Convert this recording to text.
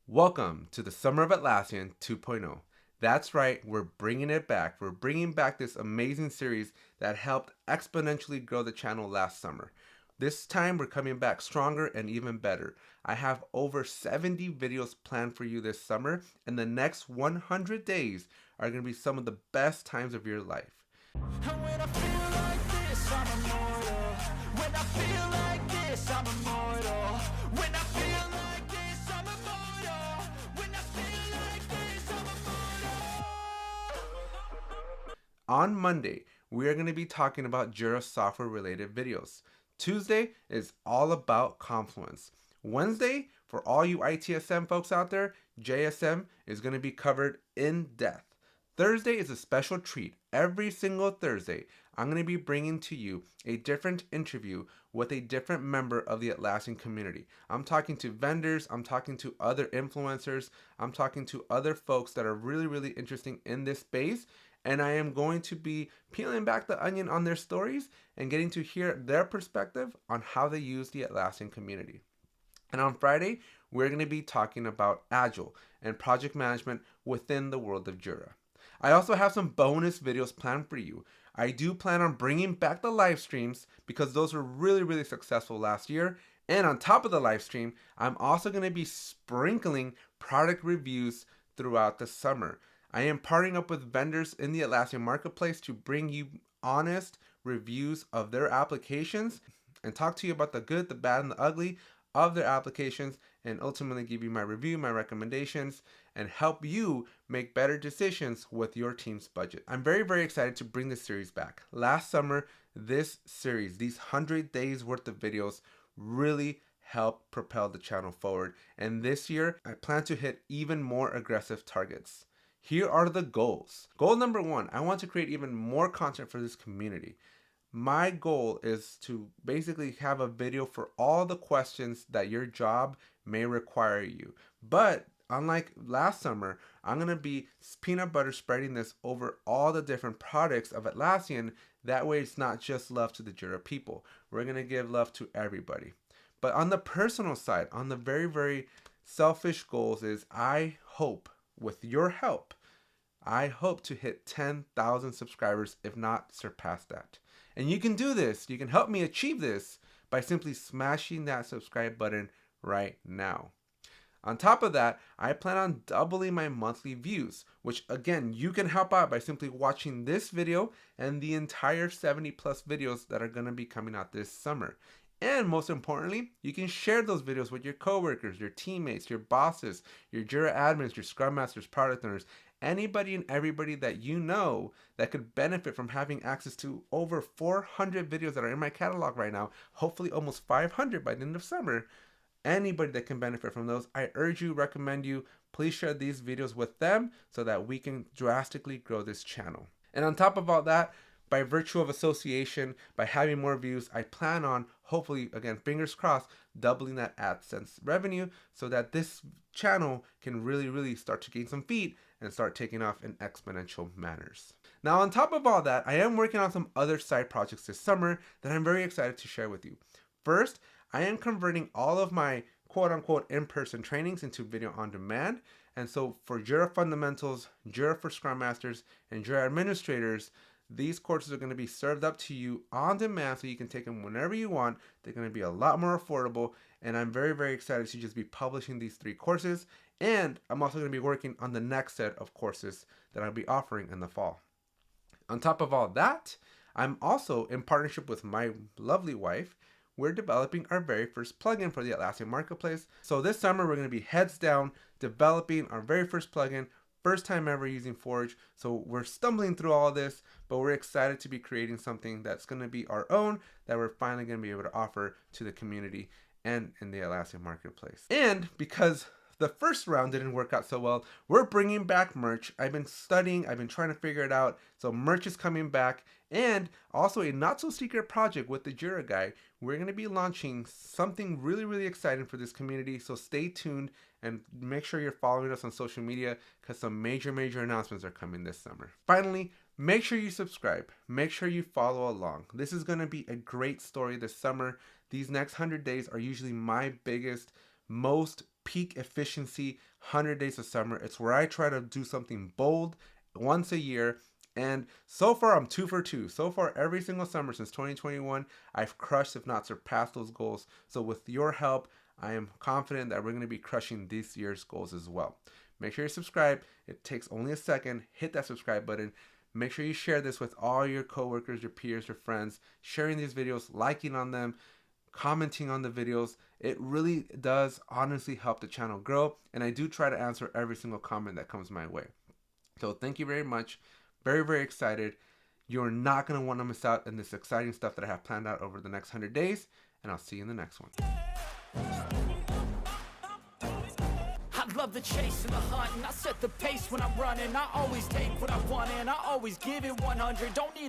Welcome to the Summer of Atlassian 2.0. That's right, we're bringing it back. We're bringing back this amazing series that helped exponentially grow the channel last summer. This time we're coming back stronger and even better. I have over 70 videos planned for you this summer, and the next 100 days are going to be some of the best times of your life. And when I feel like this, I'm immortal. When I feel like this, I'm immortal. When I feel like this, I'm immortal. When I feel like this, I'm immortal. On Monday, we are going to be talking about Jira software related videos. Tuesday is all about Confluence. Wednesday, for all you ITSM folks out there, JSM is going to be covered in depth. Thursday is a special treat. Every single Thursday, I'm going to be bringing to you a different interview with a different member of the Atlassian community. I'm talking to vendors, I'm talking to other influencers, I'm talking to other folks that are really interesting in this space, and I am going to be peeling back the onion on their stories and getting to hear their perspective on how they use the Atlassian community. And on Friday, we're going to be talking about Agile and project management within the world of Jira. I also have some bonus videos planned for you. I do plan on bringing back the live streams because those were really successful last year. And on top of the live stream, I'm also going to be sprinkling product reviews throughout the summer. I am partnering up with vendors in the Atlassian marketplace to bring you honest reviews of their applications and talk to you about the good, the bad, and the ugly of their applications, and ultimately give you my review, my recommendations, and help you make better decisions with your team's budget. I'm very excited to bring this series back. Last summer, this series, these 100 days worth of videos, really helped propel the channel forward. And this year, I plan to hit even more aggressive targets. Here are the goals. Goal number 1, I want to create even more content for this community. My goal is to basically have a video for all the questions that your job may require you. But unlike last summer, I'm going to be peanut butter spreading this over all the different products of Atlassian. That way it's not just love to the Jira people. We're going to give love to everybody. But on the personal side, on the very selfish goals is I hope, with your help, I hope to hit 10,000 subscribers, if not surpass that. And you can do this. You can help me achieve this by simply smashing that subscribe button right now. On top of that, I plan on doubling my monthly views, which again, you can help out by simply watching this video and the entire 70 plus videos that are going to be coming out this summer. And most importantly, you can share those videos with your coworkers, your teammates, your bosses, your Jira admins, your Scrum Masters, product owners, anybody and everybody that you know that could benefit from having access to over 400 videos that are in my catalog right now, hopefully almost 500 by the end of summer. Anybody that can benefit from those, I urge you, recommend you, please share these videos with them so that we can drastically grow this channel. And on top of all that, by virtue of association, by having more views, I plan on, hopefully, again, fingers crossed, doubling that AdSense revenue so that this channel can really start to gain some feet and start taking off in exponential manners. Now, on top of all that, I am working on some other side projects this summer that I'm very excited to share with you. First, I am converting all of my quote-unquote in-person trainings into video on demand. And so for Jira Fundamentals, Jira for Scrum Masters, and Jira Administrators, these courses are going to be served up to you on demand so you can take them whenever you want. They're going to be a lot more affordable, and I'm very excited to just be publishing these 3 courses. And I'm also going to be working on the next set of courses that I'll be offering in the fall. On top of all that, I'm also in partnership with my lovely wife. We're developing our very first plugin for the Atlassian marketplace. So this summer, we're going to be heads down developing our very first plugin. First time ever using Forge, so we're stumbling through all this, but we're excited to be creating something that's going to be our own, that we're finally going to be able to offer to the community and in the Atlassian marketplace. And because the first round didn't work out so well, we're bringing back merch. I've been studying, I've been trying to figure it out, so merch is coming back, and also a not so secret project with the Jira guy. We're going to be launching something really exciting for this community, so stay tuned and make sure you're following us on social media because some major announcements are coming this summer. Finally, make sure you subscribe. Make sure you follow along. This is going to be a great story this summer. These next 100 days are usually my biggest, most peak efficiency 100 days of summer. It's where I try to do something bold once a year. And so far, I'm 2 for 2. So far, every single summer since 2021, I've crushed, if not surpassed, those goals. So with your help, I am confident that we're going to be crushing this year's goals as well. Make sure you subscribe. It takes only a second. Hit that subscribe button. Make sure you share this with all your coworkers, your peers, your friends. Sharing these videos, liking on them, commenting on the videos. It really does honestly help the channel grow. And I do try to answer every single comment that comes my way. So thank you very much. Very, very excited. You're not going to want to miss out on this exciting stuff that I have planned out over the next 100 days. And I'll see you in the next one. I love the chase and the hunt, and I set the pace when I'm running. I always take what I want and I always give it 100. Don't need